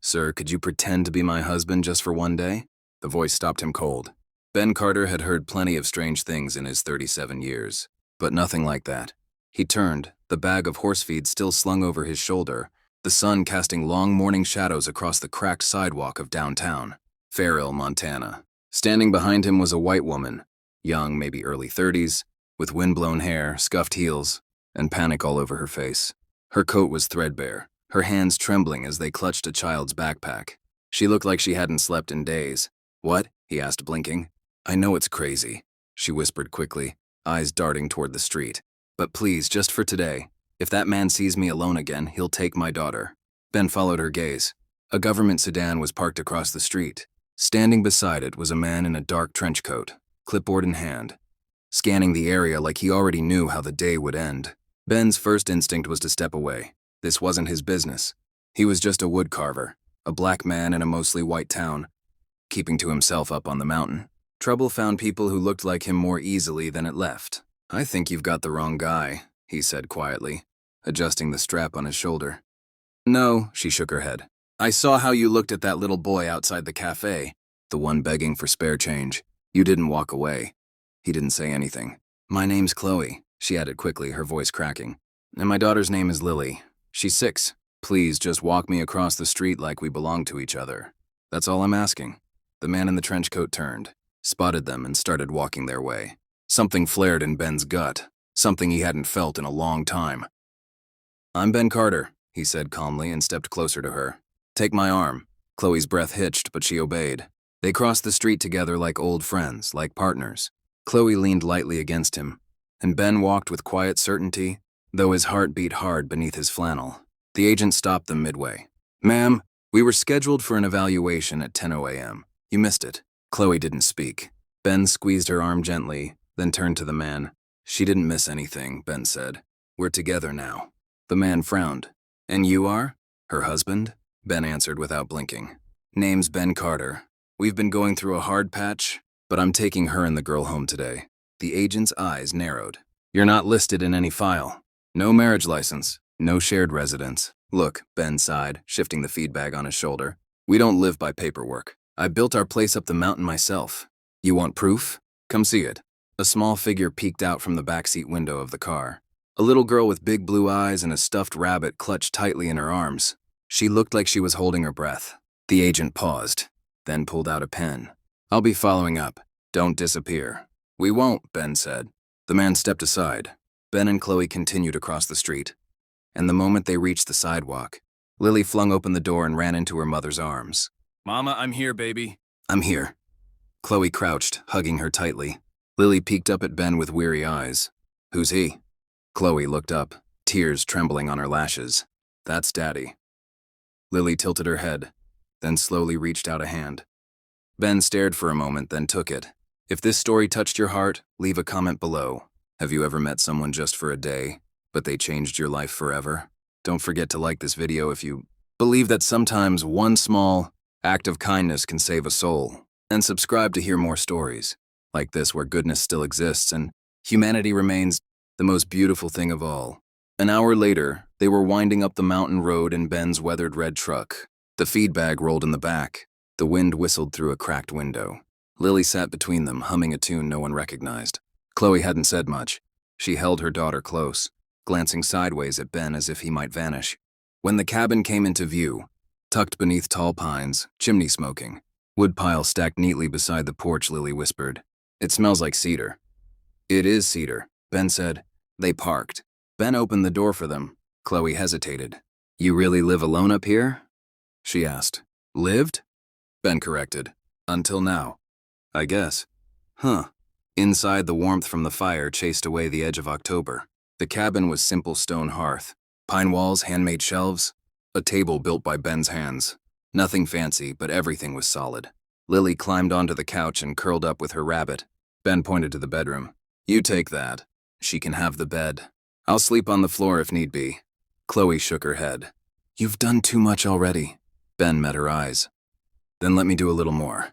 "Sir, could you pretend to be my husband just for one day?" The voice stopped him cold. Ben Carter had heard plenty of strange things in his 37 years, but nothing like that. He turned, the bag of horse feed still slung over his shoulder, the sun casting long morning shadows across the cracked sidewalk of downtown Fairhill, Montana. Standing behind him was a white woman, young, maybe early 30s, with windblown hair, scuffed heels, and panic all over her face. Her coat was threadbare, her hands trembling as they clutched a child's backpack. She looked like she hadn't slept in days. "What?" he asked, blinking. "I know it's crazy," she whispered quickly, eyes darting toward the street. "But please, just for today, if that man sees me alone again, he'll take my daughter." Ben followed her gaze. A government sedan was parked across the street. Standing beside it was a man in a dark trench coat, clipboard in hand, scanning the area like he already knew how the day would end. Ben's first instinct was to step away. This wasn't his business. He was just a woodcarver, a black man in a mostly white town, keeping to himself up on the mountain. Trouble found people who looked like him more easily than it left. "I think you've got the wrong guy," he said quietly, adjusting the strap on his shoulder. "No," she shook her head. "I saw how you looked at that little boy outside the cafe, the one begging for spare change. You didn't walk away." He didn't say anything. "My name's Chloe," she added quickly, her voice cracking. "And my daughter's name is Lily. She's 6. Please just walk me across the street like we belong to each other. That's all I'm asking." The man in the trench coat turned, spotted them, and started walking their way. Something flared in Ben's gut, something he hadn't felt in a long time. "I'm Ben Carter," he said calmly and stepped closer to her. "Take my arm." Chloe's breath hitched, but she obeyed. They crossed the street together like old friends, like partners. Chloe leaned lightly against him, and Ben walked with quiet certainty, though his heart beat hard beneath his flannel. The agent stopped them midway. "Ma'am, we were scheduled for an evaluation at 10 a.m. You missed it." Chloe didn't speak. Ben squeezed her arm gently, then turned to the man. "She didn't miss anything," Ben said. "We're together now." The man frowned. "And you are?" "Her husband?" Ben answered without blinking. "Name's Ben Carter. We've been going through a hard patch, but I'm taking her and the girl home today." The agent's eyes narrowed. "You're not listed in any file. No marriage license. No shared residence." "Look," Ben sighed, shifting the feed bag on his shoulder. "We don't live by paperwork. I built our place up the mountain myself. You want proof? Come see it." A small figure peeked out from the backseat window of the car. A little girl with big blue eyes and a stuffed rabbit clutched tightly in her arms. She looked like she was holding her breath. The agent paused, then pulled out a pen. "I'll be following up. Don't disappear." "We won't," Ben said. The man stepped aside. Ben and Chloe continued across the street. And the moment they reached the sidewalk, Lily flung open the door and ran into her mother's arms. "Mama, I'm here, baby." "I'm here." Chloe crouched, hugging her tightly. Lily peeked up at Ben with weary eyes. "Who's he?" Chloe looked up, tears trembling on her lashes. "That's Daddy." Lily tilted her head, then slowly reached out a hand. Ben stared for a moment, then took it. If this story touched your heart, leave a comment below. Have you ever met someone just for a day, but they changed your life forever? Don't forget to like this video if you believe that sometimes one small act of kindness can save a soul. And subscribe to hear more stories like this where goodness still exists and humanity remains the most beautiful thing of all. An hour later, they were winding up the mountain road in Ben's weathered red truck. The feed bag rolled in the back. The wind whistled through a cracked window. Lily sat between them, humming a tune no one recognized. Chloe hadn't said much. She held her daughter close, glancing sideways at Ben as if he might vanish. When the cabin came into view, tucked beneath tall pines, chimney smoking, woodpile stacked neatly beside the porch, Lily whispered, "It smells like cedar." "It is cedar," Ben said. They parked. Ben opened the door for them. Chloe hesitated. "You really live alone up here?" she asked. "Lived?" Ben corrected. "Until now. I guess." "Huh." Inside, the warmth from the fire chased away the edge of October. The cabin was simple stone hearth, pine walls, handmade shelves, a table built by Ben's hands. Nothing fancy, but everything was solid. Lily climbed onto the couch and curled up with her rabbit. Ben pointed to the bedroom. "You take that. She can have the bed. I'll sleep on the floor if need be." Chloe shook her head. "You've done too much already." Ben met her eyes. "Then let me do a little more."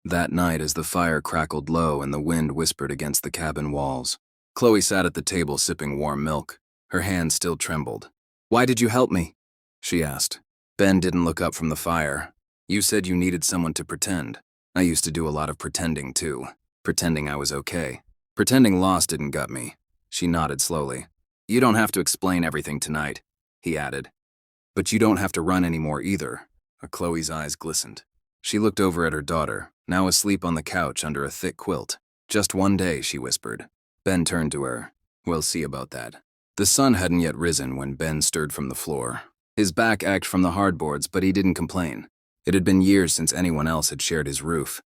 That night, as the fire crackled low and the wind whispered against the cabin walls, Chloe sat at the table sipping warm milk. Her hand still trembled. "Why did you help me?" she asked. Ben didn't look up from the fire. You said you needed someone to pretend. I used to do a lot of pretending, too. Pretending I was okay. Pretending loss didn't gut me. She nodded slowly. You don't have to explain everything tonight, he added. But you don't have to run anymore either. Chloe's eyes glistened. She looked over at her daughter, now asleep on the couch under a thick quilt. Just one day, she whispered. Ben turned to her. We'll see about that. The sun hadn't yet risen when Ben stirred from the floor. His back ached from the hardboards, but he didn't complain. It had been years since anyone else had shared his roof,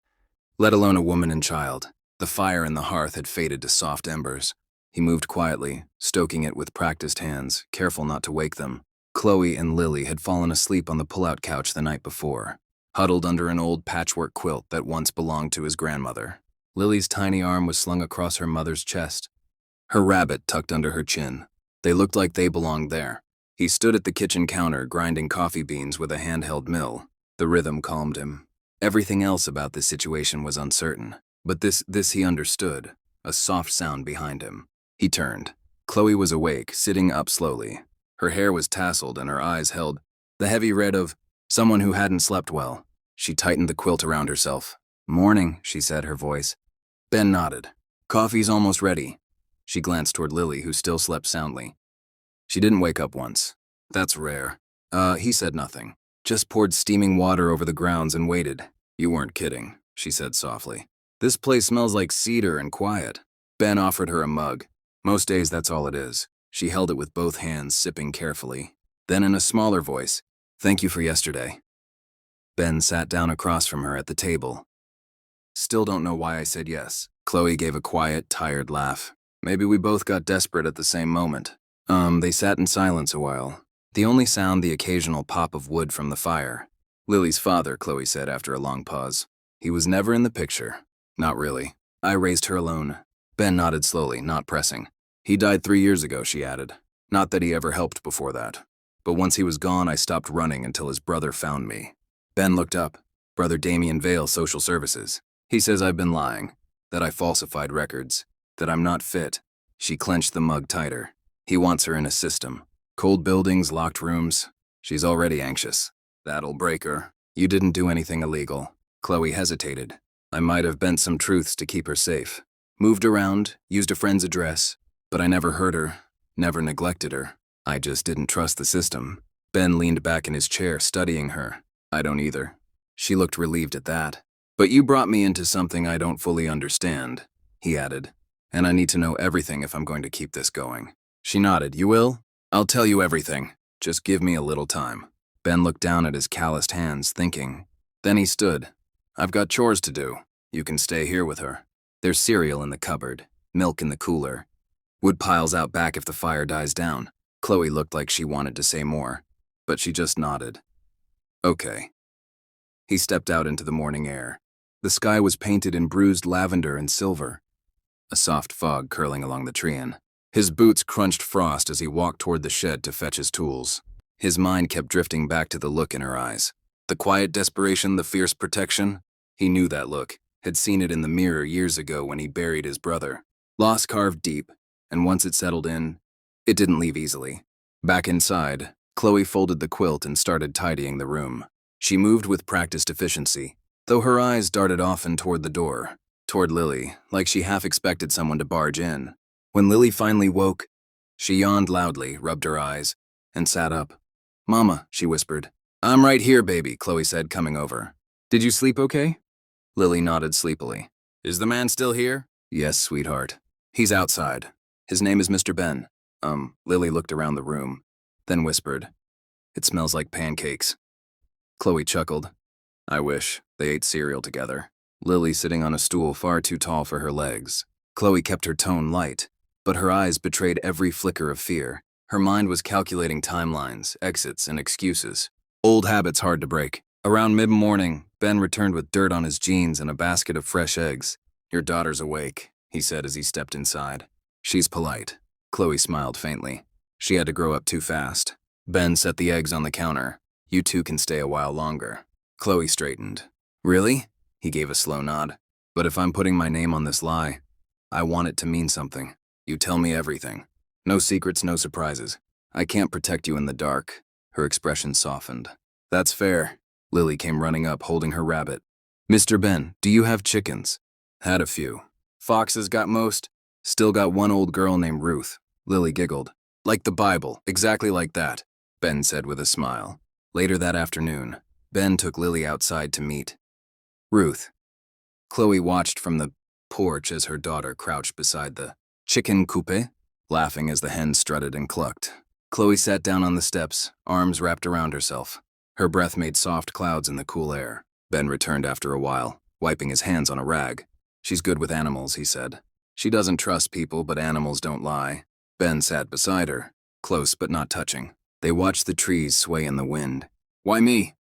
let alone a woman and child. The fire in the hearth had faded to soft embers. He moved quietly, stoking it with practiced hands, careful not to wake them. Chloe and Lily had fallen asleep on the pull-out couch the night before, huddled under an old patchwork quilt that once belonged to his grandmother. Lily's tiny arm was slung across her mother's chest, her rabbit tucked under her chin. They looked like they belonged there. He stood at the kitchen counter, grinding coffee beans with a handheld mill. The rhythm calmed him. Everything else about this situation was uncertain, but this he understood, a soft sound behind him. He turned. Chloe was awake, sitting up slowly. Her hair was tasseled and her eyes held the heavy red of someone who hadn't slept well. She tightened the quilt around herself. Morning, she said, her voice. Ben nodded. Coffee's almost ready. She glanced toward Lily, who still slept soundly. She didn't wake up once. That's rare. He said nothing. Just poured steaming water over the grounds and waited. You weren't kidding, she said softly. This place smells like cedar and quiet. Ben offered her a mug. Most days that's all it is. She held it with both hands, sipping carefully. Then in a smaller voice, thank you for yesterday. Ben sat down across from her at the table. Still don't know why I said yes. Chloe gave a quiet, tired laugh. Maybe we both got desperate at the same moment. They sat in silence a while. The only sound the occasional pop of wood from the fire. Lily's father, Chloe said after a long pause. He was never in the picture. Not really. I raised her alone. Ben nodded slowly, not pressing. He died 3 years ago, she added. Not that he ever helped before that. But once he was gone, I stopped running until his brother found me. Ben looked up. Brother Damien Vale, Social Services. He says I've been lying, that I falsified records, that I'm not fit. She clenched the mug tighter. He wants her in a system. Cold buildings, locked rooms. She's already anxious. That'll break her. You didn't do anything illegal. Chloe hesitated. I might have bent some truths to keep her safe. Moved around, used a friend's address, but I never hurt her, never neglected her. I just didn't trust the system. Ben leaned back in his chair, studying her. I don't either. She looked relieved at that. But you brought me into something I don't fully understand, he added. And I need to know everything if I'm going to keep this going. She nodded. You will? I'll tell you everything. Just give me a little time. Ben looked down at his calloused hands, thinking. Then he stood. I've got chores to do. You can stay here with her. There's cereal in the cupboard, milk in the cooler. Wood piles out back if the fire dies down. Chloe looked like she wanted to say more, but she just nodded. Okay. He stepped out into the morning air. The sky was painted in bruised lavender and silver, a soft fog curling along the treein. His boots crunched frost as he walked toward the shed to fetch his tools. His mind kept drifting back to the look in her eyes. The quiet desperation, the fierce protection. He knew that look, had seen it in the mirror years ago when he buried his brother. Loss carved deep, and once it settled in, it didn't leave easily. Back inside, Chloe folded the quilt and started tidying the room. She moved with practiced efficiency, though her eyes darted often toward the door, toward Lily, like she half expected someone to barge in. When Lily finally woke, she yawned loudly, rubbed her eyes, and sat up. Mama, she whispered. I'm right here, baby, Chloe said, coming over. Did you sleep okay? Lily nodded sleepily. Is the man still here? Yes, sweetheart. He's outside. His name is Mr. Ben. Lily looked around the room, then whispered. It smells like pancakes. Chloe chuckled. I wish. They ate cereal together. Lily sitting on a stool far too tall for her legs. Chloe kept her tone light, but her eyes betrayed every flicker of fear. Her mind was calculating timelines, exits, and excuses. Old habits hard to break. Around mid-morning, Ben returned with dirt on his jeans and a basket of fresh eggs. Your daughter's awake, he said as he stepped inside. She's polite. Chloe smiled faintly. She had to grow up too fast. Ben set the eggs on the counter. You two can stay a while longer. Chloe straightened. Really? He gave a slow nod. But if I'm putting my name on this lie, I want it to mean something. You tell me everything. No secrets, no surprises. I can't protect you in the dark. Her expression softened. That's fair. Lily came running up, holding her rabbit. Mr. Ben, do you have chickens? Had a few. Foxes got most. Still got one old girl named Ruth. Lily giggled. Like the Bible, exactly like that, Ben said with a smile. Later that afternoon, Ben took Lily outside to meet Ruth. Chloe watched from the porch as her daughter crouched beside the chicken coop, laughing as the hen strutted and clucked. Chloe sat down on the steps, arms wrapped around herself. Her breath made soft clouds in the cool air. Ben returned after a while, wiping his hands on a rag. She's good with animals, he said. She doesn't trust people, but animals don't lie. Ben sat beside her, close but not touching. They watched the trees sway in the wind. Why me?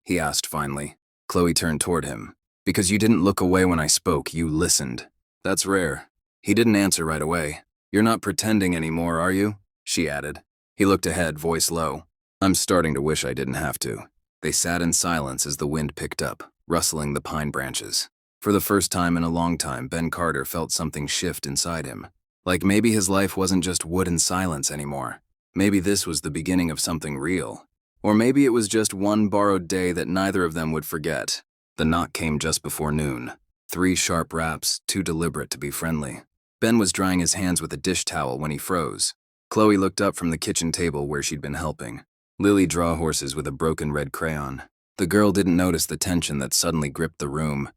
He asked finally. Chloe turned toward him. Because you didn't look away when I spoke, you listened. That's rare. He didn't answer right away. You're not pretending anymore, are you? She added. He looked ahead, voice low. I'm starting to wish I didn't have to. They sat in silence as the wind picked up, rustling the pine branches. For the first time in a long time, Ben Carter felt something shift inside him. Like maybe his life wasn't just wood and silence anymore. Maybe this was the beginning of something real. Or maybe it was just one borrowed day that neither of them would forget. The knock came just before noon. 3 sharp raps, too deliberate to be friendly. Ben was drying his hands with a dish towel when he froze. Chloe looked up from the kitchen table where she'd been helping. Lily draw horses with a broken red crayon. The girl didn't notice the tension that suddenly gripped the room,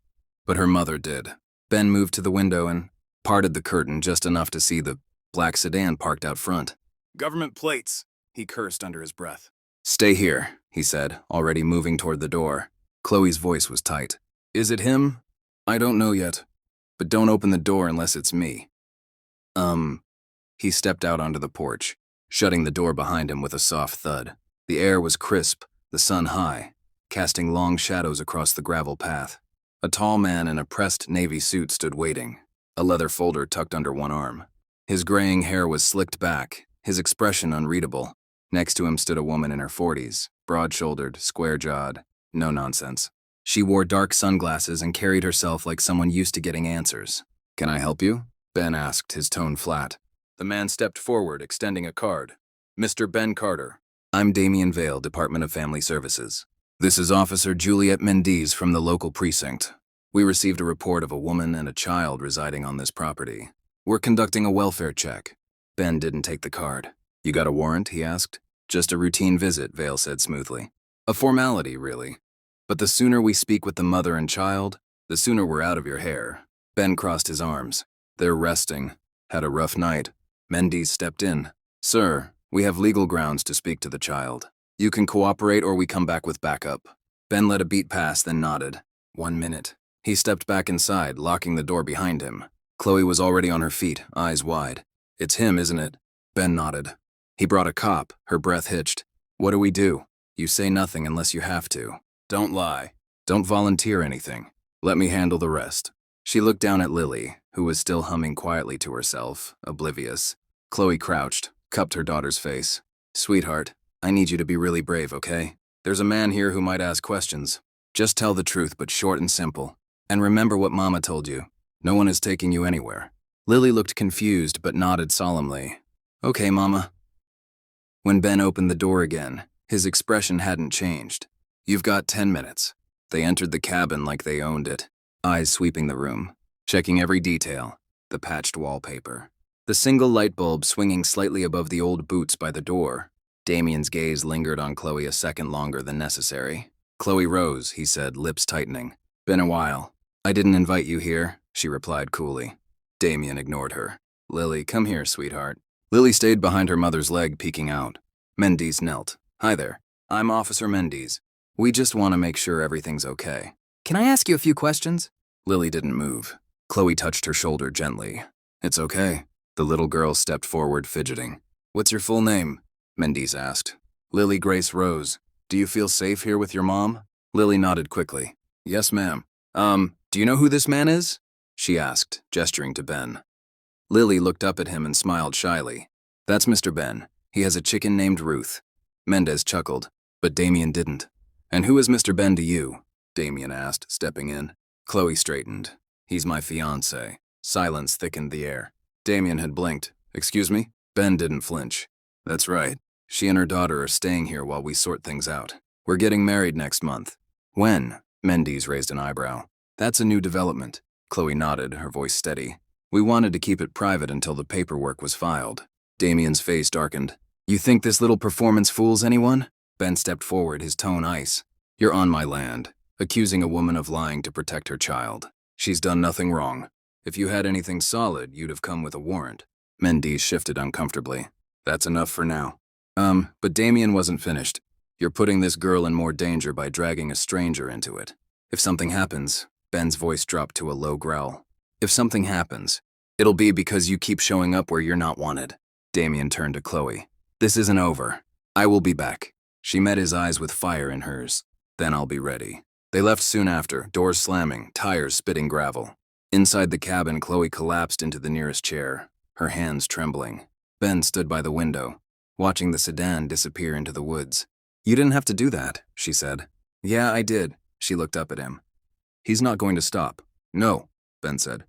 but her mother did. Ben moved to the window and parted the curtain just enough to see the black sedan parked out front. Government plates, he cursed under his breath. Stay here, he said, already moving toward the door. Chloe's voice was tight. Is it him? I don't know yet, but don't open the door unless it's me. He stepped out onto the porch, shutting the door behind him with a soft thud. The air was crisp, the sun high, casting long shadows across the gravel path. A tall man in a pressed navy suit stood waiting, a leather folder tucked under one arm. His graying hair was slicked back, his expression unreadable. Next to him stood a woman in her 40s, broad-shouldered, square-jawed, no nonsense. She wore dark sunglasses and carried herself like someone used to getting answers. Can I help you? Ben asked, his tone flat. The man stepped forward, extending a card. Mr. Ben Carter. I'm Damien Vale, Department of Family Services. This is Officer Juliet Mendes from the local precinct. We received a report of a woman and a child residing on this property. We're conducting a welfare check. Ben didn't take the card. You got a warrant, he asked. Just a routine visit, Vale said smoothly. A formality, really. But the sooner we speak with the mother and child, the sooner we're out of your hair. Ben crossed his arms. They're resting. Had a rough night. Mendes stepped in. Sir, we have legal grounds to speak to the child. You can cooperate or we come back with backup. Ben let a beat pass, then nodded. 1 minute. He stepped back inside, locking the door behind him. Chloe was already on her feet, eyes wide. It's him, isn't it? Ben nodded. He brought a cop, her breath hitched. What do we do? You say nothing unless you have to. Don't lie. Don't volunteer anything. Let me handle the rest. She looked down at Lily, who was still humming quietly to herself, oblivious. Chloe crouched, cupped her daughter's face. Sweetheart, I need you to be really brave, okay? There's a man here who might ask questions. Just tell the truth, but short and simple. And remember what Mama told you. No one is taking you anywhere. Lily looked confused, but nodded solemnly. Okay, Mama. When Ben opened the door again, his expression hadn't changed. You've got 10 minutes. They entered the cabin like they owned it, eyes sweeping the room, checking every detail, the patched wallpaper, the single light bulb swinging slightly above the old boots by the door. Damien's gaze lingered on Chloe a second longer than necessary. Chloe rose, he said, lips tightening. Been a while. I didn't invite you here, she replied coolly. Damien ignored her. Lily, come here, sweetheart. Lily stayed behind her mother's leg, peeking out. Mendes knelt. Hi there. I'm Officer Mendes. We just want to make sure everything's okay. Can I ask you a few questions? Lily didn't move. Chloe touched her shoulder gently. It's okay. The little girl stepped forward, fidgeting. What's your full name? Mendes asked. Lily Grace Rose. Do you feel safe here with your mom? Lily nodded quickly. Yes, ma'am. Do you know who this man is? She asked, gesturing to Ben. Lily looked up at him and smiled shyly. That's Mr. Ben. He has a chicken named Ruth. Mendes chuckled, but Damien didn't. And who is Mr. Ben to you? Damien asked, stepping in. Chloe straightened. He's my fiancé. Silence thickened the air. Damien had blinked. Excuse me? Ben didn't flinch. That's right. She and her daughter are staying here while we sort things out. We're getting married next month. When? Mendes raised an eyebrow. That's a new development. Chloe nodded, her voice steady. We wanted to keep it private until the paperwork was filed. Damien's face darkened. You think this little performance fools anyone? Ben stepped forward, his tone ice. You're on my land, accusing a woman of lying to protect her child. She's done nothing wrong. If you had anything solid, you'd have come with a warrant. Mendes shifted uncomfortably. That's enough for now. But Damien wasn't finished. You're putting this girl in more danger by dragging a stranger into it. If something happens, Ben's voice dropped to a low growl. If something happens, it'll be because you keep showing up where you're not wanted. Damien turned to Chloe. This isn't over. I will be back. She met his eyes with fire in hers. Then I'll be ready. They left soon after, doors slamming, tires spitting gravel. Inside the cabin, Chloe collapsed into the nearest chair, her hands trembling. Ben stood by the window, watching the sedan disappear into the woods. You didn't have to do that, she said. Yeah, I did. She looked up at him. He's not going to stop. No, Ben said.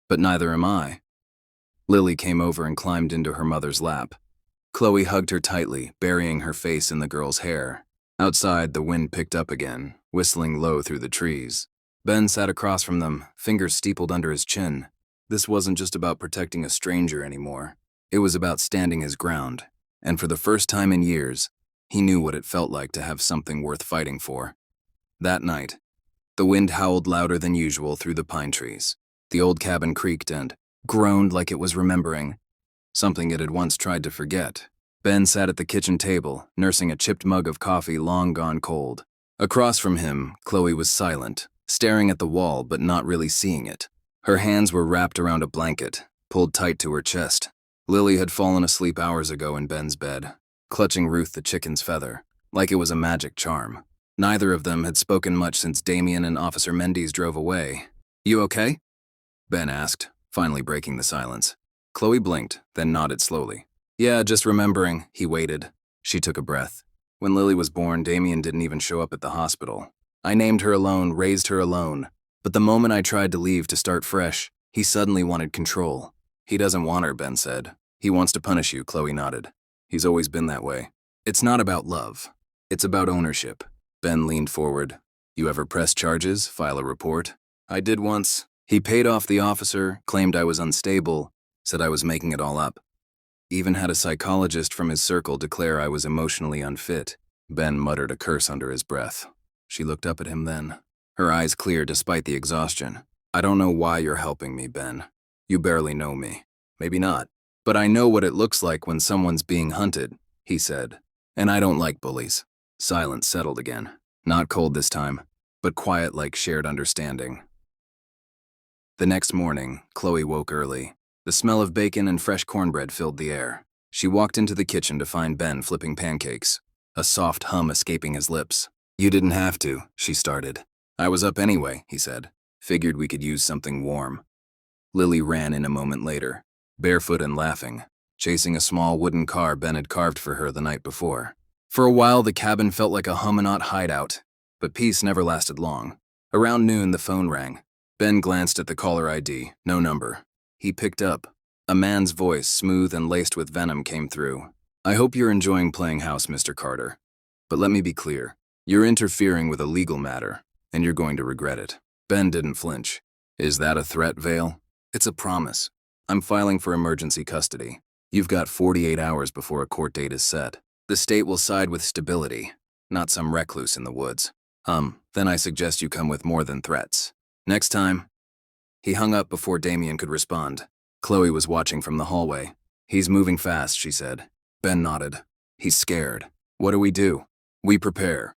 But neither am I. Lily came over and climbed into her mother's lap. Chloe hugged her tightly, burying her face in the girl's hair. Outside, the wind picked up again, whistling low through the trees. Ben sat across from them, fingers steepled under his chin. This wasn't just about protecting a stranger anymore. It was about standing his ground. And for the first time in years, he knew what it felt like to have something worth fighting for. That night, the wind howled louder than usual through the pine trees. The old cabin creaked and groaned like it was remembering something it had once tried to forget. Ben sat at the kitchen table, nursing a chipped mug of coffee long gone cold. Across from him, Chloe was silent, staring at the wall but not really seeing it. Her hands were wrapped around a blanket, pulled tight to her chest. Lily had fallen asleep hours ago in Ben's bed, clutching Ruth the chicken's feather, like it was a magic charm. Neither of them had spoken much since Damien and Officer Mendes drove away. You okay? Ben asked, finally breaking the silence. Chloe blinked, then nodded slowly. Yeah, just remembering. He waited. She took a breath. When Lily was born, Damien didn't even show up at the hospital. I named her alone, raised her alone. But the moment I tried to leave to start fresh, he suddenly wanted control. He doesn't want her, Ben said. He wants to punish you, Chloe nodded. He's always been that way. It's not about love. It's about ownership. Ben leaned forward. You ever press charges, file a report? I did once. He paid off the officer, claimed I was unstable, said I was making it all up. Even had a psychologist from his circle declare I was emotionally unfit. Ben muttered a curse under his breath. She looked up at him then, her eyes clear despite the exhaustion. I don't know why you're helping me, Ben. You barely know me. Maybe not. But I know what it looks like when someone's being hunted, he said. And I don't like bullies. Silence settled again. Not cold this time, but quiet like shared understanding. The next morning, Chloe woke early. The smell of bacon and fresh cornbread filled the air. She walked into the kitchen to find Ben flipping pancakes, a soft hum escaping his lips. You didn't have to, she started. I was up anyway, he said. Figured we could use something warm. Lily ran in a moment later, barefoot and laughing, chasing a small wooden car Ben had carved for her the night before. For a while, the cabin felt like a Humanot hideout, but peace never lasted long. Around noon, the phone rang. Ben glanced at the caller ID, no number. He picked up. A man's voice, smooth and laced with venom, came through. I hope you're enjoying playing house, Mr. Carter. But let me be clear. You're interfering with a legal matter, and you're going to regret it. Ben didn't flinch. Is that a threat, Vale? It's a promise. I'm filing for emergency custody. You've got 48 hours before a court date is set. The state will side with stability, not some recluse in the woods. Then I suggest you come with more than threats. Next time. He hung up before Damien could respond. Chloe was watching from the hallway. He's moving fast, she said. Ben nodded. He's scared. What do we do? We prepare.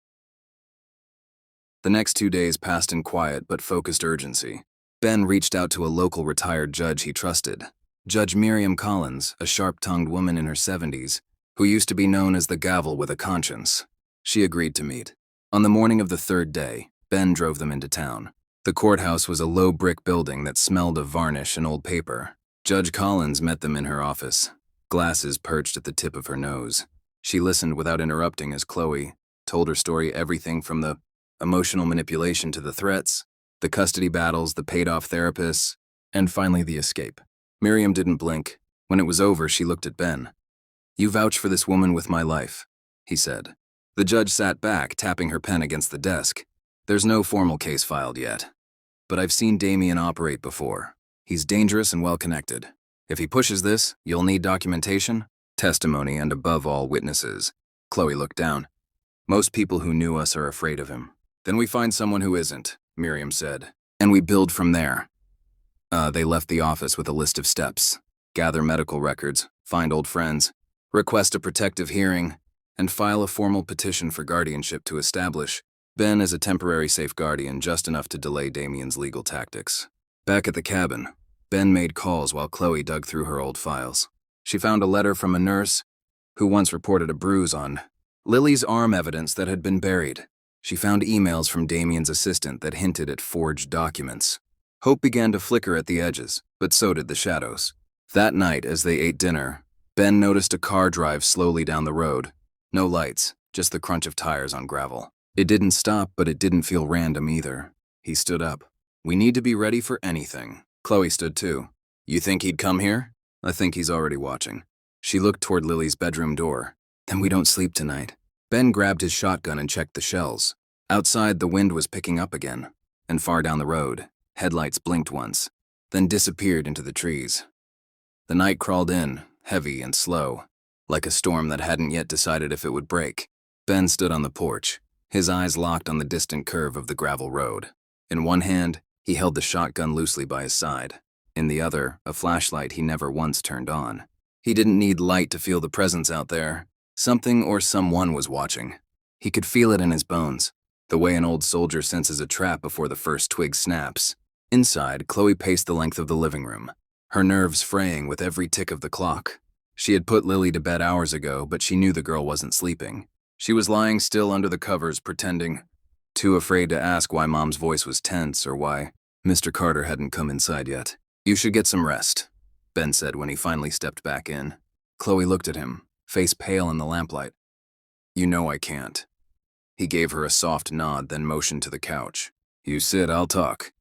The next 2 days passed in quiet but focused urgency. Ben reached out to a local retired judge he trusted. Judge Miriam Collins, a sharp-tongued woman in her 70s, who used to be known as the gavel with a conscience. She agreed to meet. On the morning of the third day, Ben drove them into town. The courthouse was a low brick building that smelled of varnish and old paper. Judge Collins met them in her office, glasses perched at the tip of her nose. She listened without interrupting as Chloe told her story, everything from the emotional manipulation to the threats, the custody battles, the paid-off therapists, and finally the escape. Miriam didn't blink. When it was over, she looked at Ben. You vouch for this woman with my life, he said. The judge sat back, tapping her pen against the desk. There's no formal case filed yet. But I've seen Damien operate before. He's dangerous and well-connected. If he pushes this, you'll need documentation, testimony, and above all, witnesses. Chloe looked down. Most people who knew us are afraid of him. Then we find someone who isn't, Miriam said. And we build from there. They left the office with a list of steps. Gather medical records, find old friends, request a protective hearing, and file a formal petition for guardianship to establish Ben as a temporary safe guardian, just enough to delay Damien's legal tactics. Back at the cabin, Ben made calls while Chloe dug through her old files. She found a letter from a nurse who once reported a bruise on Lily's arm, evidence that had been buried. She found emails from Damien's assistant that hinted at forged documents. Hope began to flicker at the edges, but so did the shadows. That night, as they ate dinner, Ben noticed a car drive slowly down the road. No lights, just the crunch of tires on gravel. It didn't stop, but it didn't feel random either. He stood up. We need to be ready for anything. Chloe stood too. You think he'd come here? I think he's already watching. She looked toward Lily's bedroom door. Then we don't sleep tonight. Ben grabbed his shotgun and checked the shells. Outside, the wind was picking up again. And far down the road, headlights blinked once, then disappeared into the trees. The night crawled in, heavy and slow, like a storm that hadn't yet decided if it would break. Ben stood on the porch, his eyes locked on the distant curve of the gravel road. In one hand, he held the shotgun loosely by his side. In the other, a flashlight he never once turned on. He didn't need light to feel the presence out there. Something or someone was watching. He could feel it in his bones, the way an old soldier senses a trap before the first twig snaps. Inside, Chloe paced the length of the living room, her nerves fraying with every tick of the clock. She had put Lily to bed hours ago, but she knew the girl wasn't sleeping. She was lying still under the covers, pretending, too afraid to ask why Mom's voice was tense or why Mr. Carter hadn't come inside yet. You should get some rest, Ben said when he finally stepped back in. Chloe looked at him, face pale in the lamplight. You know I can't. He gave her a soft nod, then motioned to the couch. You sit, I'll talk.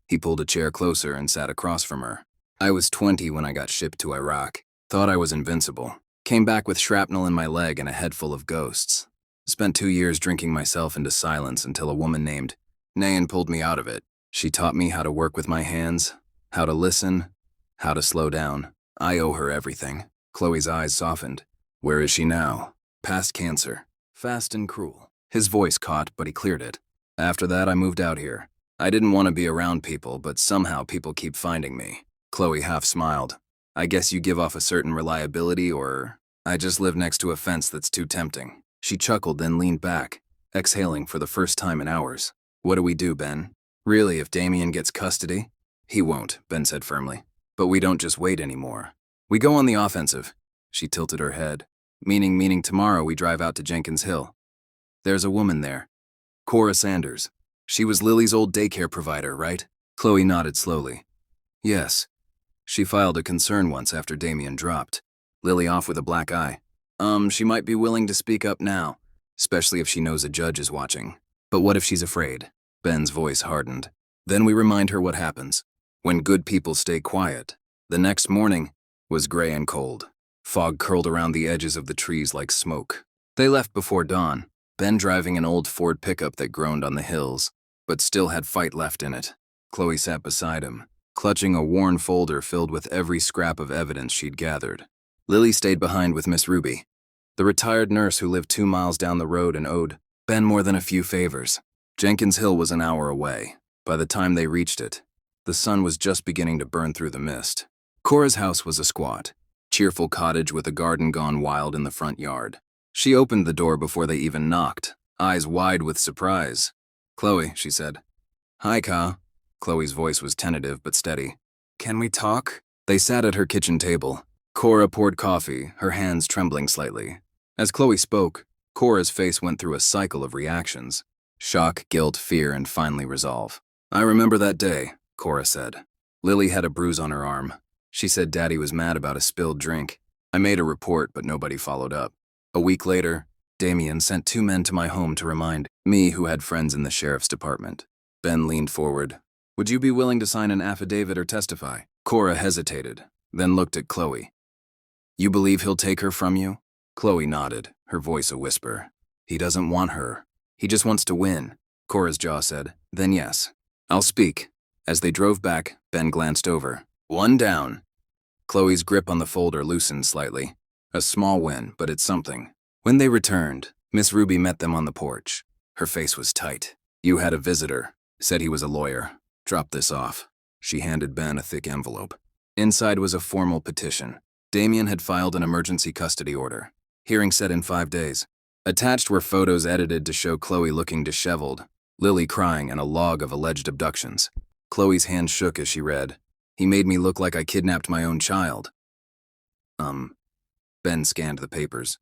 He pulled a chair closer and sat across from her. I was 20 when I got shipped to Iraq. Thought I was invincible. Came back with shrapnel in my leg and a head full of ghosts. Spent 2 years drinking myself into silence until a woman named Nayan pulled me out of it. She taught me how to work with my hands, how to listen, how to slow down. I owe her everything. Chloe's eyes softened. Where is she now? Past cancer. Fast and cruel. His voice caught, but he cleared it. After that, I moved out here. I didn't want to be around people, but somehow people keep finding me. Chloe half smiled. I guess you give off a certain reliability, or I just live next to a fence that's too tempting. She chuckled, then leaned back, exhaling for the first time in hours. What do we do, Ben? Really, if Damien gets custody? He won't, Ben said firmly. But we don't just wait anymore. We go on the offensive. She tilted her head. Meaning tomorrow we drive out to Jenkins Hill. There's a woman there. Cora Sanders. She was Lily's old daycare provider, right? Chloe nodded slowly. Yes. She filed a concern once after Damien dropped. Lily off with a black eye. She might be willing to speak up now, especially if she knows a judge is watching. But what if she's afraid? Ben's voice hardened. Then we remind her what happens. When good people stay quiet. The next morning was gray and cold. Fog curled around the edges of the trees like smoke. They left before dawn, Ben driving an old Ford pickup that groaned on the hills, but still had fight left in it. Chloe sat beside him, clutching a worn folder filled with every scrap of evidence she'd gathered. Lily stayed behind with Miss Ruby, the retired nurse who lived 2 miles down the road and owed Ben more than a few favors. Jenkins Hill was an hour away. By the time they reached it, the sun was just beginning to burn through the mist. Cora's house was a squat, cheerful cottage with a garden gone wild in the front yard. She opened the door before they even knocked, eyes wide with surprise. Chloe, she said. Hi, Ka. Chloe's voice was tentative but steady. Can we talk? They sat at her kitchen table. Cora poured coffee, her hands trembling slightly. As Chloe spoke, Cora's face went through a cycle of reactions. Shock, guilt, fear, and finally resolve. I remember that day, Cora said. Lily had a bruise on her arm. She said Daddy was mad about a spilled drink. I made a report, but nobody followed up. A week later, Damien sent 2 men to my home to remind me, who had friends in the sheriff's department. Ben leaned forward. Would you be willing to sign an affidavit or testify? Cora hesitated, then looked at Chloe. You believe he'll take her from you? Chloe nodded, her voice a whisper. He doesn't want her. He just wants to win, Cora's jaw said. Then yes. I'll speak. As they drove back, Ben glanced over. One down. Chloe's grip on the folder loosened slightly. A small win, but it's something. When they returned, Miss Ruby met them on the porch. Her face was tight. You had a visitor. Said he was a lawyer. Drop this off. She handed Ben a thick envelope. Inside was a formal petition. Damien had filed an emergency custody order. Hearing set in 5 days. Attached were photos edited to show Chloe looking disheveled, Lily crying, and a log of alleged abductions. Chloe's hand shook as she read. He made me look like I kidnapped my own child. Ben scanned the papers,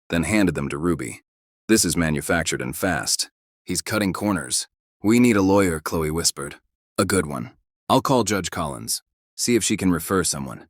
then handed them to Ruby. This is manufactured and fast. He's cutting corners. We need a lawyer, Chloe whispered. A good one. I'll call Judge Collins. See if she can refer someone.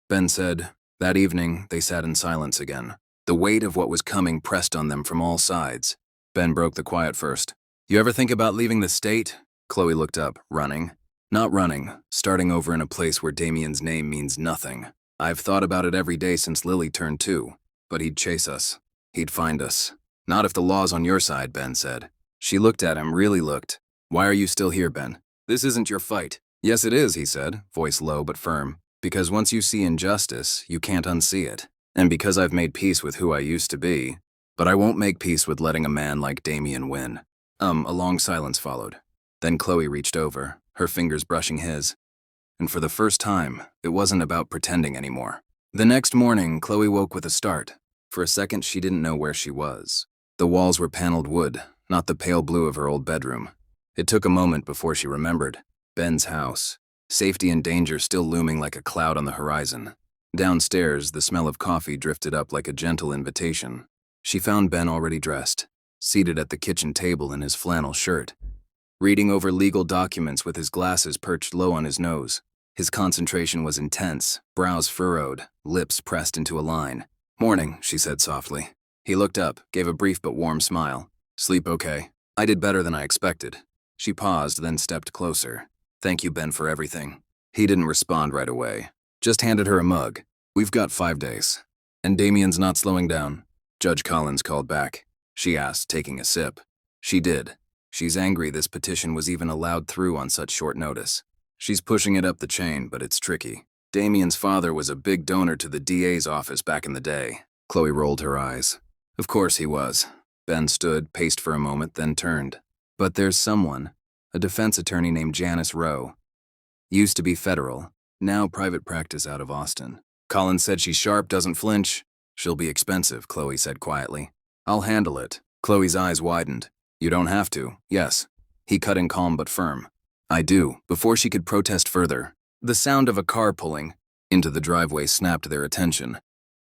Ben said. That evening, they sat in silence again. The weight of what was coming pressed on them from all sides. Ben broke the quiet first. You ever think about leaving the state? Chloe looked up. Running? Not running. Starting over in a place where Damien's name means nothing. I've thought about it every day since Lily turned 2. But he'd chase us. He'd find us. Not if the law's on your side, Ben said. She looked at him, really looked. Why are you still here, Ben? This isn't your fight. Yes, it is, he said, voice low but firm. Because once you see injustice, you can't unsee it. And because I've made peace with who I used to be, but I won't make peace with letting a man like Damien win. A long silence followed. Then Chloe reached over, her fingers brushing his. And for the first time, it wasn't about pretending anymore. The next morning, Chloe woke with a start. For a second, she didn't know where she was. The walls were paneled wood, not the pale blue of her old bedroom. It took a moment before she remembered. Ben's house. Safety and danger still looming like a cloud on the horizon. Downstairs, the smell of coffee drifted up like a gentle invitation. She found Ben already dressed, seated at the kitchen table in his flannel shirt, reading over legal documents with his glasses perched low on his nose. His concentration was intense, brows furrowed, lips pressed into a line. Morning, she said softly. He looked up, gave a brief but warm smile. Sleep okay? I did better than I expected. She paused, then stepped closer. Thank you, Ben, for everything. He didn't respond right away. Just handed her a mug. We've got 5 days. And Damien's not slowing down. Judge Collins called back. She asked, taking a sip. She did. She's angry this petition was even allowed through on such short notice. She's pushing it up the chain, but it's tricky. Damien's father was a big donor to the DA's office back in the day. Chloe rolled her eyes. Of course he was. Ben stood, paced for a moment, then turned. But there's someone, a defense attorney named Janice Rowe. Used to be federal, now private practice out of Austin. Collins said she's sharp, doesn't flinch. She'll be expensive, Chloe said quietly. I'll handle it. Chloe's eyes widened. You don't have to, yes. He cut in calm but firm. I do. Before she could protest further, the sound of a car pulling into the driveway snapped their attention.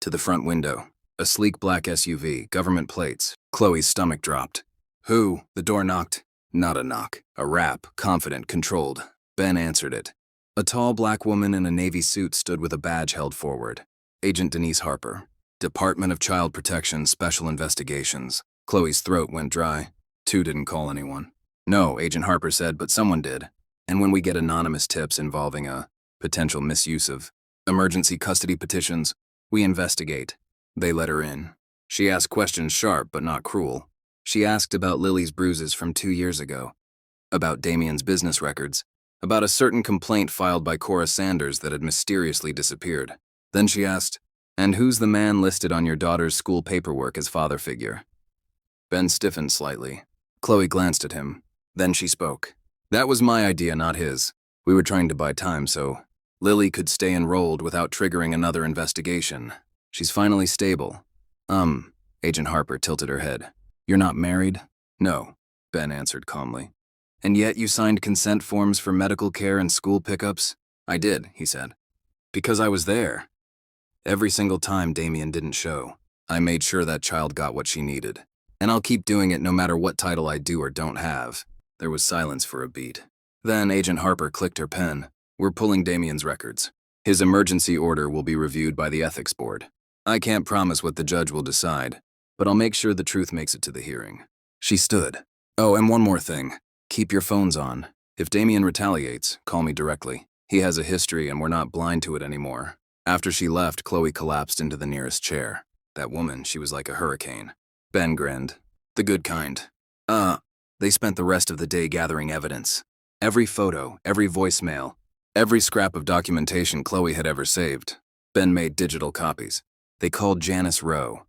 To the front window, a sleek black SUV, government plates. Chloe's stomach dropped. Who? The door knocked. Not a knock. A rap, confident, controlled. Ben answered it. A tall black woman in a navy suit stood with a badge held forward. Agent Denise Harper. Department of Child Protection, Special Investigations. Chloe's throat went dry. 2 didn't call anyone. No, Agent Harper said, but someone did. And when we get anonymous tips involving a potential misuse of emergency custody petitions, we investigate. They let her in. She asked questions sharp but not cruel. She asked about Lily's bruises from 2 years ago, about Damien's business records, about a certain complaint filed by Cora Sanders that had mysteriously disappeared. Then she asked, and who's the man listed on your daughter's school paperwork as father figure? Ben stiffened slightly. Chloe glanced at him. Then she spoke. That was my idea, not his. We were trying to buy time so Lily could stay enrolled without triggering another investigation. She's finally stable. Agent Harper tilted her head. You're not married? No, Ben answered calmly. And yet you signed consent forms for medical care and school pickups? I did, he said. Because I was there. Every single time Damien didn't show, I made sure that child got what she needed. And I'll keep doing it no matter what title I do or don't have. There was silence for a beat. Then Agent Harper clicked her pen. We're pulling Damien's records. His emergency order will be reviewed by the ethics board. I can't promise what the judge will decide, but I'll make sure the truth makes it to the hearing. She stood. Oh, and one more thing. Keep your phones on. If Damien retaliates, call me directly. He has a history and we're not blind to it anymore. After she left, Chloe collapsed into the nearest chair. That woman, she was like a hurricane. Ben grinned. The good kind. They spent the rest of the day gathering evidence. Every photo, every voicemail, every scrap of documentation Chloe had ever saved. Ben made digital copies. They called Janice Rowe,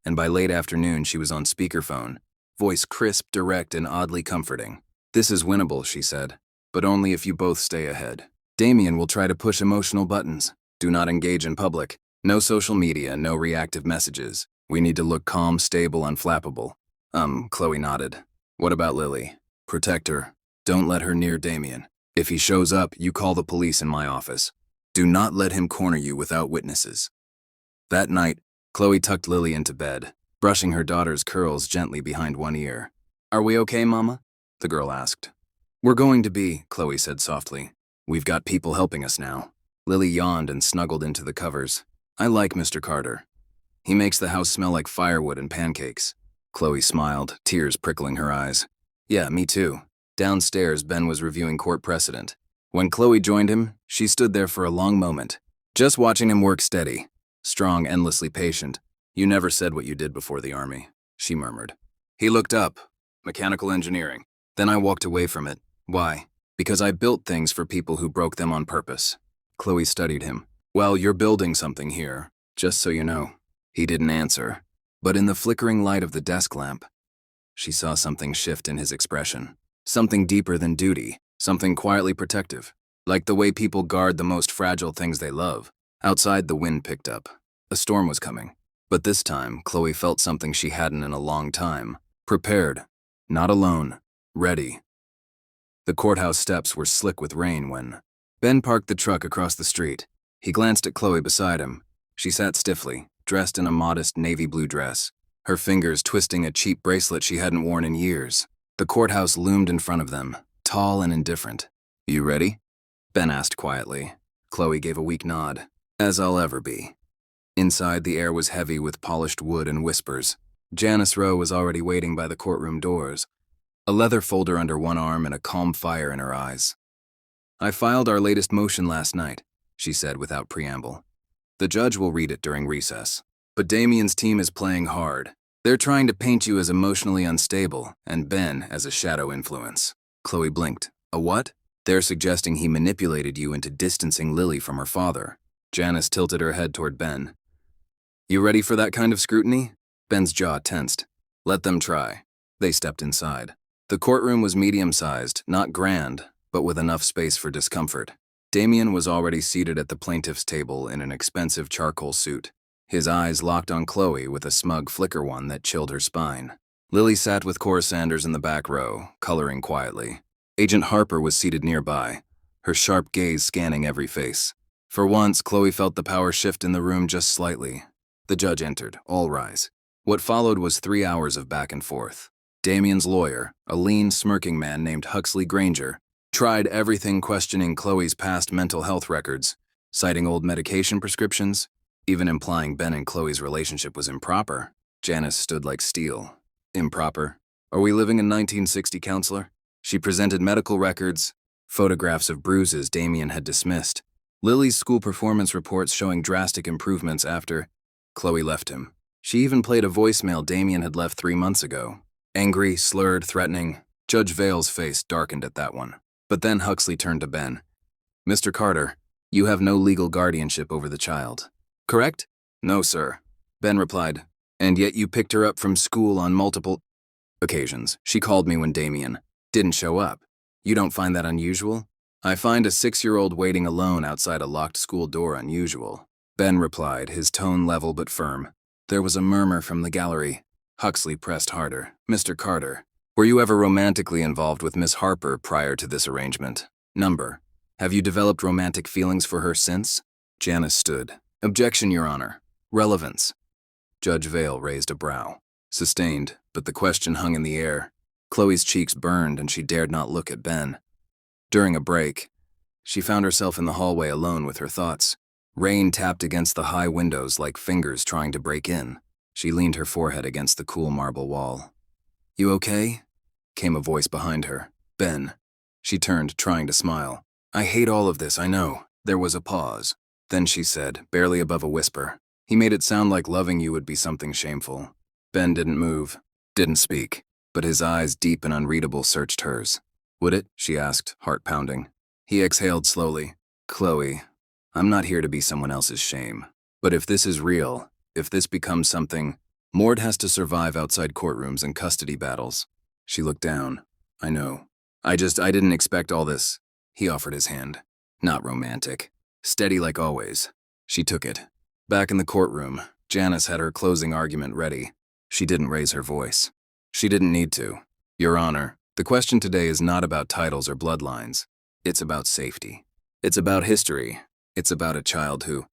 and by late afternoon she was on speakerphone, voice crisp, direct, and oddly comforting. "This is winnable," she said, "but only if you both stay ahead. Damien will try to push emotional buttons. Do not engage in public. No social media, no reactive messages. We need to look calm, stable, unflappable." Chloe nodded. "What about Lily? Protect her. Don't let her near Damien. If he shows up, you call the police in my office. Do not let him corner you without witnesses." That night, Chloe tucked Lily into bed, brushing her daughter's curls gently behind one ear. "Are we okay, Mama?" the girl asked. "We're going to be," Chloe said softly. "We've got people helping us now." Lily yawned and snuggled into the covers. "I like Mr. Carter. He makes the house smell like firewood and pancakes." Chloe smiled, tears prickling her eyes. "Yeah, me too." Downstairs, Ben was reviewing court precedent. When Chloe joined him, she stood there for a long moment, just watching him work steady, strong, endlessly patient. "You never said what you did before the army," she murmured. He looked up. "Mechanical engineering." Then I walked away from it. "Why?" "Because I built things for people who broke them on purpose." Chloe studied him. "Well, you're building something here, just so you know." He didn't answer, but in the flickering light of the desk lamp, she saw something shift in his expression. Something deeper than duty, something quietly protective, like the way people guard the most fragile things they love. Outside, the wind picked up. A storm was coming. But this time, Chloe felt something she hadn't in a long time. Prepared. Not alone. Ready. The courthouse steps were slick with rain when Ben parked the truck across the street. He glanced at Chloe beside him. She sat stiffly, dressed in a modest navy blue dress, her fingers twisting a cheap bracelet she hadn't worn in years. The courthouse loomed in front of them, tall and indifferent. "You ready?" Ben asked quietly. Chloe gave a weak nod. "As I'll ever be." Inside, the air was heavy with polished wood and whispers. Janice Rowe was already waiting by the courtroom doors, a leather folder under one arm and a calm fire in her eyes. "I filed our latest motion last night," she said without preamble. "The judge will read it during recess. But Damien's team is playing hard. They're trying to paint you as emotionally unstable, and Ben as a shadow influence." Chloe blinked. "A what?" "They're suggesting he manipulated you into distancing Lily from her father." Janice tilted her head toward Ben. "You ready for that kind of scrutiny?" Ben's jaw tensed. "Let them try." They stepped inside. The courtroom was medium-sized, not grand, but with enough space for discomfort. Damien was already seated at the plaintiff's table in an expensive charcoal suit. His eyes locked on Chloe with a smug flicker one that chilled her spine. Lily sat with Cora Sanders in the back row, coloring quietly. Agent Harper was seated nearby, her sharp gaze scanning every face. For once, Chloe felt the power shift in the room just slightly. The judge entered. All rise. What followed was 3 hours of back and forth. Damien's lawyer, a lean, smirking man named Huxley Granger, tried everything, questioning Chloe's past mental health records, citing old medication prescriptions, even implying Ben and Chloe's relationship was improper. Janice stood like steel. "Improper? Are we living in 1960, counselor?" She presented medical records, photographs of bruises Damien had dismissed, Lily's school performance reports showing drastic improvements after Chloe left him. She even played a voicemail Damien had left 3 months ago. Angry, slurred, threatening. Judge Vale's face darkened at that one. But then Huxley turned to Ben. "Mr. Carter, you have no legal guardianship over the child. Correct?" "No, sir," Ben replied. "And yet you picked her up from school on multiple occasions. She called me when Damien didn't show up. You don't find that unusual?" "I find a 6-year-old waiting alone outside a locked school door unusual," Ben replied, his tone level but firm. There was a murmur from the gallery. Huxley pressed harder. "Mr. Carter, were you ever romantically involved with Miss Harper prior to this arrangement? Number. Have you developed romantic feelings for her since?" Janice stood. "Objection, Your Honor. Relevance." Judge Vale raised a brow. Sustained, but the question hung in the air. Chloe's cheeks burned and she dared not look at Ben. During a break, she found herself in the hallway alone with her thoughts. Rain tapped against the high windows like fingers trying to break in. She leaned her forehead against the cool marble wall. "You okay?" came a voice behind her. "Ben." She turned, trying to smile. "I hate all of this, I know." There was a pause. Then she said, barely above a whisper, "He made it sound like loving you would be something shameful." Ben didn't move. Didn't speak, but his eyes, deep and unreadable, searched hers. Would it? She asked, heart pounding. He exhaled slowly. Chloe, I'm not here to be someone else's shame. But if this is real, if this becomes something, Mord has to survive outside courtrooms and custody battles. She looked down. I know. I didn't expect all this. He offered his hand. Not romantic. Steady like always. She took it. Back in the courtroom, Janice had her closing argument ready. She didn't raise her voice. She didn't need to. Your Honor, the question today is not about titles or bloodlines. It's about safety. It's about history. It's about a child who,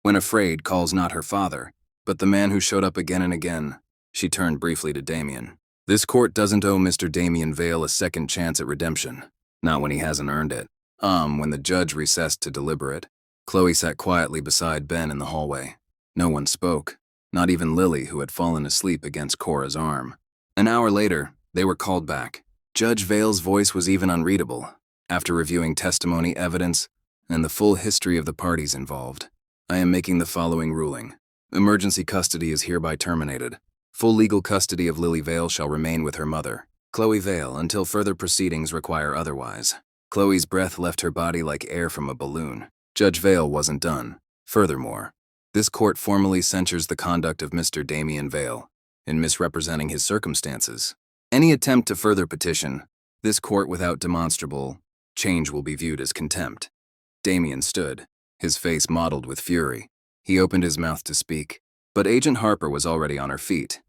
when afraid, calls not her father, but the man who showed up again and again. She turned briefly to Damien. This court doesn't owe Mr. Damien Vale a second chance at redemption. Not when he hasn't earned it. When the judge recessed to deliberate, Chloe sat quietly beside Ben in the hallway. No one spoke, not even Lily, who had fallen asleep against Cora's arm. An hour later, they were called back. Judge Vale's voice was even unreadable. After reviewing testimony, evidence, and the full history of the parties involved, I am making the following ruling. Emergency custody is hereby terminated. Full legal custody of Lily Vale shall remain with her mother, Chloe Vale, until further proceedings require otherwise. Chloe's breath left her body like air from a balloon. Judge Vale wasn't done. Furthermore, this court formally censures the conduct of Mr. Damien Vale in misrepresenting his circumstances. Any attempt to further petition this court without demonstrable change will be viewed as contempt. Damien stood, his face mottled with fury. He opened his mouth to speak, but Agent Harper was already on her feet.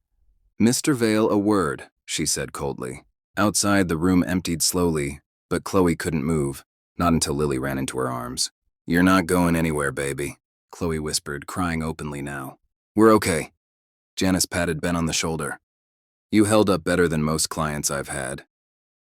Mr. Vale, a word, she said coldly. Outside, the room emptied slowly, but Chloe couldn't move, not until Lily ran into her arms. You're not going anywhere, baby, Chloe whispered, crying openly now. We're okay. Janice patted Ben on the shoulder. You held up better than most clients I've had.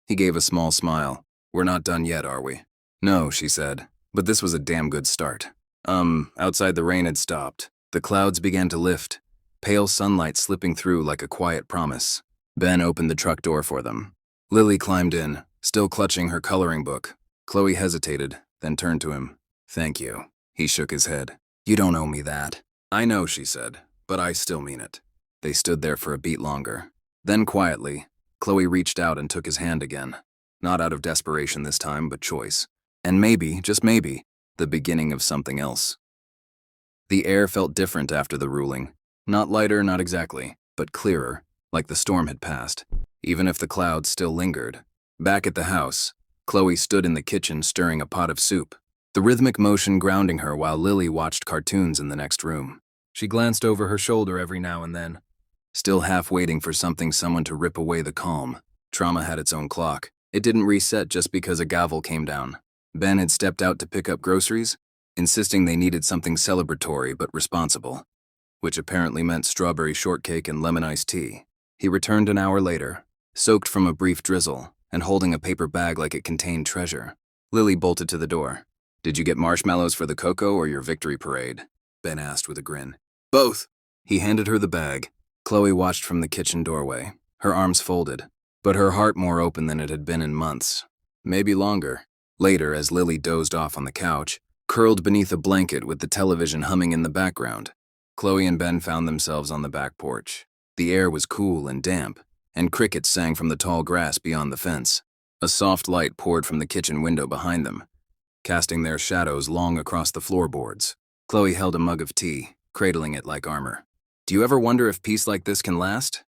He gave a small smile. We're not done yet, are we? No, she said, but this was a damn good start. Outside the rain had stopped. The clouds began to lift, pale sunlight slipping through like a quiet promise. Ben opened the truck door for them. Lily climbed in, still clutching her coloring book. Chloe hesitated, then turned to him. Thank you. He shook his head. You don't owe me that. I know, she said, but I still mean it. They stood there for a beat longer. Then quietly, Chloe reached out and took his hand again. Not out of desperation this time, but choice. And maybe, just maybe, the beginning of something else. The air felt different after the ruling. Not lighter, not exactly, but clearer, like the storm had passed, even if the clouds still lingered. Back at the house, Chloe stood in the kitchen stirring a pot of soup, the rhythmic motion grounding her while Lily watched cartoons in the next room. She glanced over her shoulder every now and then, still half waiting for someone to rip away the calm. Trauma had its own clock. It didn't reset just because a gavel came down. Ben had stepped out to pick up groceries, insisting they needed something celebratory but responsible, which apparently meant strawberry shortcake and lemon iced tea. He returned an hour later, soaked from a brief drizzle, and holding a paper bag like it contained treasure. Lily bolted to the door. Did you get marshmallows for the cocoa or your victory parade? Ben asked with a grin. Both. He handed her the bag. Chloe watched from the kitchen doorway, her arms folded, but her heart more open than it had been in months. Maybe longer. Later, as Lily dozed off on the couch, curled beneath a blanket with the television humming in the background, Chloe and Ben found themselves on the back porch. The air was cool and damp, and crickets sang from the tall grass beyond the fence. A soft light poured from the kitchen window behind them, casting their shadows long across the floorboards. Chloe held a mug of tea, cradling it like armor. Do you ever wonder if peace like this can last?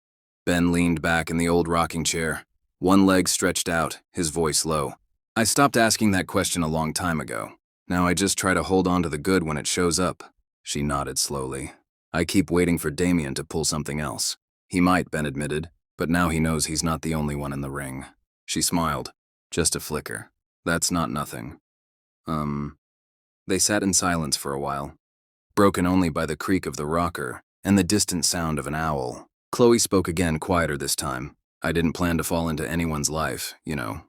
Ben leaned back in the old rocking chair, one leg stretched out, his voice low. I stopped asking that question a long time ago. Now I just try to hold on to the good when it shows up. She nodded slowly. I keep waiting for Damien to pull something else. He might, Ben admitted, but now he knows he's not the only one in the ring. She smiled. Just a flicker. That's not nothing. They sat in silence for a while, broken only by the creak of the rocker and the distant sound of an owl. Chloe spoke again, quieter this time. I didn't plan to fall into anyone's life,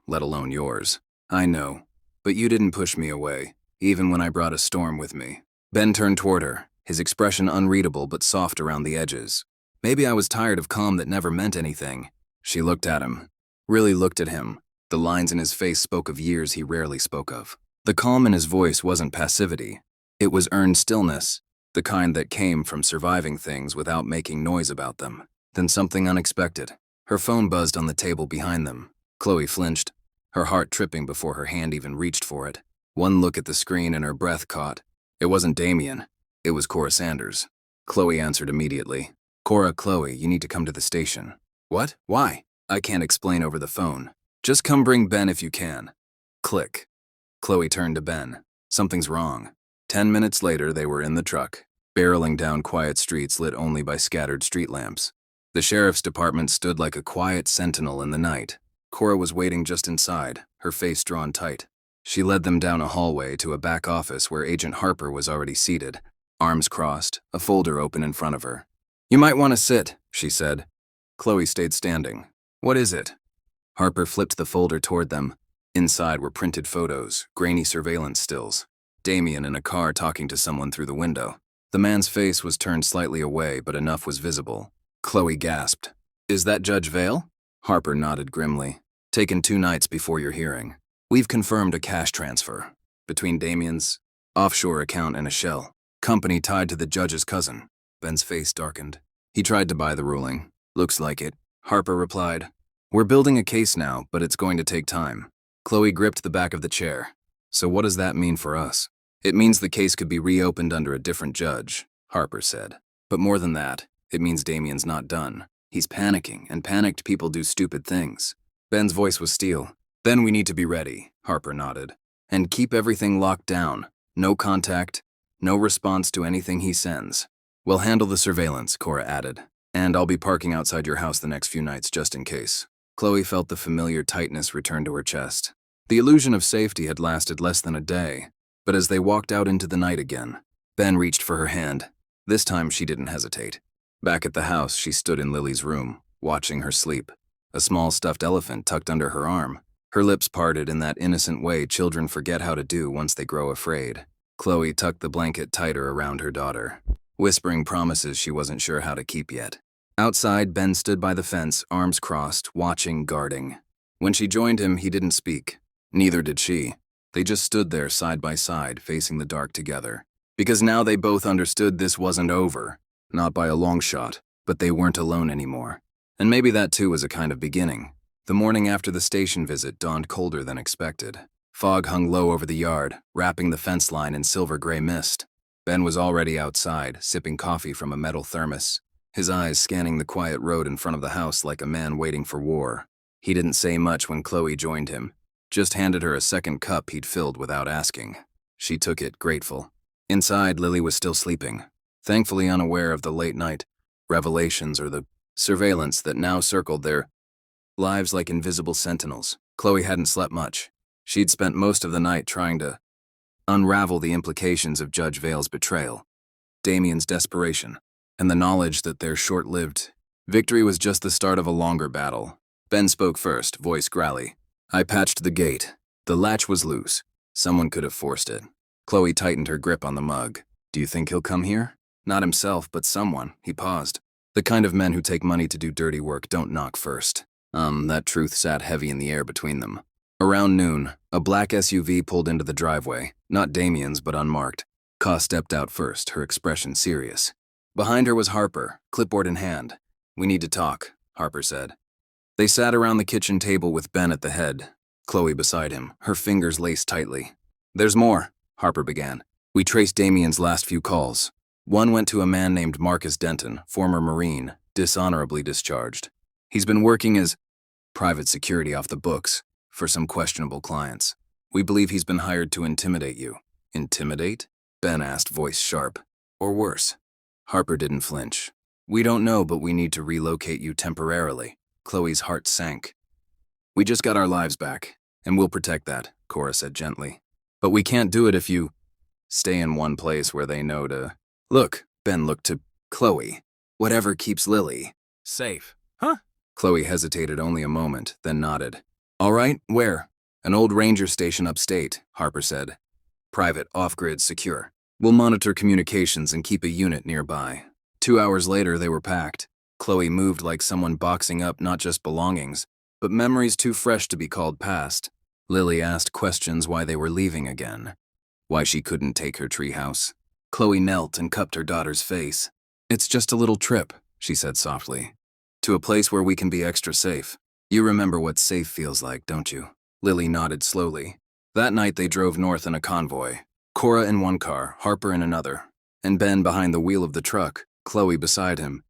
let alone yours. I know, but you didn't push me away, even when I brought a storm with me. Ben turned toward her, his expression unreadable but soft around the edges. Maybe I was tired of calm that never meant anything. She looked at him, really looked at him. The lines in his face spoke of years he rarely spoke of. The calm in his voice wasn't passivity. It was earned stillness, the kind that came from surviving things without making noise about them. Then something unexpected. Her phone buzzed on the table behind them. Chloe flinched, her heart tripping before her hand even reached for it. One look at the screen and her breath caught. It wasn't Damien. It was Cora Sanders. Chloe answered immediately. "Cora, Chloe, you need to come to the station." "What? Why?" "I can't explain over the phone. Just come bring Ben if you can." Click. Chloe turned to Ben. "Something's wrong." 10 minutes later, they were in the truck, barreling down quiet streets lit only by scattered street lamps. The sheriff's department stood like a quiet sentinel in the night. Cora was waiting just inside, her face drawn tight. She led them down a hallway to a back office where Agent Harper was already seated, arms crossed, a folder open in front of her. "You might want to sit," she said. Chloe stayed standing. "What is it?" Harper flipped the folder toward them. Inside were printed photos, grainy surveillance stills. Damien in a car talking to someone through the window. The man's face was turned slightly away, but enough was visible. Chloe gasped. "Is that Judge Vale?" Harper nodded grimly. "Taken 2 nights before your hearing. We've confirmed a cash transfer between Damien's offshore account and a shell company tied to the judge's cousin." Ben's face darkened. "He tried to buy the ruling. Looks like it," Harper replied. "We're building a case now, but it's going to take time." Chloe gripped the back of the chair. "So what does that mean for us?" "It means the case could be reopened under a different judge," Harper said. "But more than that, it means Damien's not done. He's panicking, and panicked people do stupid things." Ben's voice was steel. "Then we need to be ready," Harper nodded. "And keep everything locked down. No contact, no response to anything he sends." "We'll handle the surveillance," Cora added. "And I'll be parking outside your house the next few nights just in case." Chloe felt the familiar tightness return to her chest. The illusion of safety had lasted less than a day, but as they walked out into the night again, Ben reached for her hand. This time she didn't hesitate. Back at the house, she stood in Lily's room, watching her sleep. A small stuffed elephant tucked under her arm, her lips parted in that innocent way children forget how to do once they grow afraid. Chloe tucked the blanket tighter around her daughter, whispering promises she wasn't sure how to keep yet. Outside, Ben stood by the fence, arms crossed, watching, guarding. When she joined him, he didn't speak. Neither did she. They just stood there side by side, facing the dark together. Because now they both understood this wasn't over. Not by a long shot, but they weren't alone anymore. And maybe that too was a kind of beginning. The morning after the station visit dawned colder than expected. Fog hung low over the yard, wrapping the fence line in silver-gray mist. Ben was already outside, sipping coffee from a metal thermos, his eyes scanning the quiet road in front of the house like a man waiting for war. He didn't say much when Chloe joined him, just handed her a second cup he'd filled without asking. She took it, grateful. Inside, Lily was still sleeping, thankfully unaware of the late-night revelations or the surveillance that now circled their lives like invisible sentinels. Chloe hadn't slept much. She'd spent most of the night trying to unravel the implications of Judge Vale's betrayal, Damien's desperation, and the knowledge that their short-lived victory was just the start of a longer battle. Ben spoke first, voice growly. "I patched the gate. The latch was loose. Someone could have forced it." Chloe tightened her grip on the mug. "Do you think he'll come here?" "Not himself, but someone." He paused. "The kind of men who take money to do dirty work don't knock first." That truth sat heavy in the air between them. Around noon, a black SUV pulled into the driveway, not Damien's but unmarked. Ka stepped out first, her expression serious. Behind her was Harper, clipboard in hand. "We need to talk," Harper said. They sat around the kitchen table with Ben at the head, Chloe beside him, her fingers laced tightly. "There's more," Harper began. "We traced Damien's last few calls. One went to a man named Marcus Denton, former Marine, dishonorably discharged. He's been working as private security off the books for some questionable clients. We believe he's been hired to intimidate you." "Intimidate?" Ben asked, voice sharp. "Or worse?" Harper didn't flinch. "We don't know, but we need to relocate you temporarily." Chloe's heart sank. "We just got our lives back, and we'll protect that," Cora said gently. "But we can't do it if you stay in one place where they know to..." "Look," Ben looked to Chloe. "Whatever keeps Lily safe." "Huh?" Chloe hesitated only a moment, then nodded. "All right, where?" "An old ranger station upstate," Harper said. "Private, off-grid, secure. We'll monitor communications and keep a unit nearby." 2 hours later, they were packed. Chloe moved like someone boxing up not just belongings, but memories too fresh to be called past. Lily asked questions why they were leaving again. Why she couldn't take her treehouse. Chloe knelt and cupped her daughter's face. "It's just a little trip," she said softly. To a place where we can be extra safe. You remember what safe feels like, don't you? Lily nodded slowly. That night they drove north in a convoy. Cora in one car, Harper in another, and Ben behind the wheel of the truck, Chloe beside him.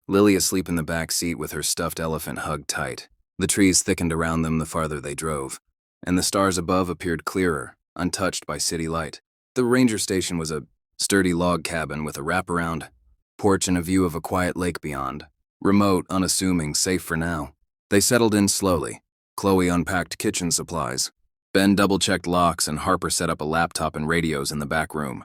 Lily asleep in the back seat with her stuffed elephant hugged tight. The trees thickened around them the farther they drove, and the stars above appeared clearer, untouched by city light. The ranger station was a sturdy log cabin with a wraparound porch and a view of a quiet lake beyond. Remote, unassuming, safe for now. They settled in slowly. Chloe unpacked kitchen supplies. Ben double-checked locks and Harper set up a laptop and radios in the back room,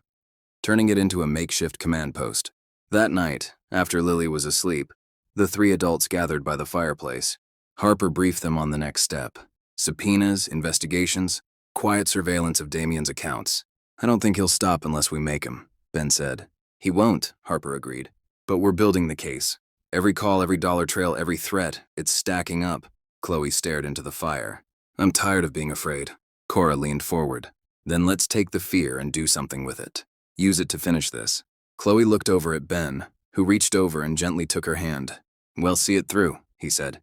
turning it into a makeshift command post. That night, after Lily was asleep, the three adults gathered by the fireplace. Harper briefed them on the next step. Subpoenas, investigations, quiet surveillance of Damien's accounts. I don't think he'll stop unless we make him, Ben said. He won't, Harper agreed. But we're building the case. Every call, every dollar trail, every threat, it's stacking up. Chloe stared into the fire. I'm tired of being afraid. Cora leaned forward. Then let's take the fear and do something with it. Use it to finish this. Chloe looked over at Ben, who reached over and gently took her hand. We'll see it through, he said.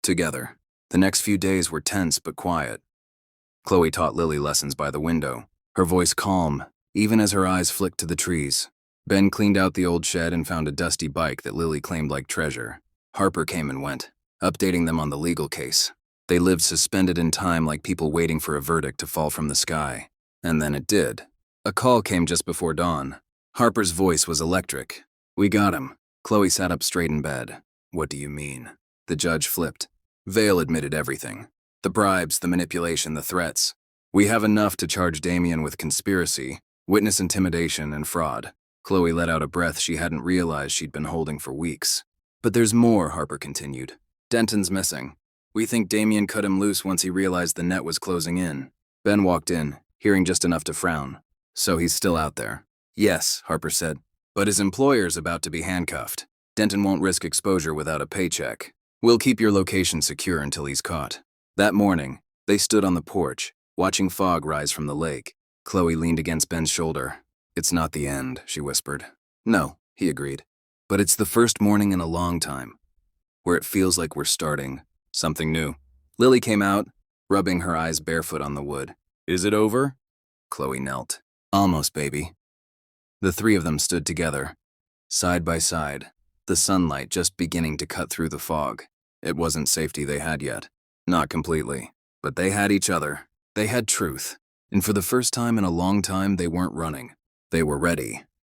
Together. The next few days were tense but quiet. Chloe taught Lily lessons by the window, her voice calm, even as her eyes flicked to the trees. Ben cleaned out the old shed and found a dusty bike that Lily claimed like treasure. Harper came and went, updating them on the legal case. They lived suspended in time like people waiting for a verdict to fall from the sky. And then it did. A call came just before dawn. Harper's voice was electric. We got him. Chloe sat up straight in bed. What do you mean? The judge flipped. Vale admitted everything. The bribes, the manipulation, the threats. We have enough to charge Damien with conspiracy, witness intimidation, and fraud. Chloe let out a breath she hadn't realized she'd been holding for weeks. But there's more, Harper continued. Denton's missing. We think Damien cut him loose once he realized the net was closing in. Ben walked in, hearing just enough to frown. So he's still out there. Yes, Harper said. But his employer's about to be handcuffed. Denton won't risk exposure without a paycheck. We'll keep your location secure until he's caught. That morning, they stood on the porch, watching fog rise from the lake. Chloe leaned against Ben's shoulder. It's not the end, she whispered. No, he agreed. But it's the first morning in a long time, where it feels like we're starting something new. Lily came out, rubbing her eyes barefoot on the wood. Is it over? Chloe knelt. Almost, baby. The three of them stood together, side by side, the sunlight just beginning to cut through the fog. It wasn't safety they had yet. Not completely. But they had each other. They had truth. And for the first time in a long time, they weren't running. They were ready.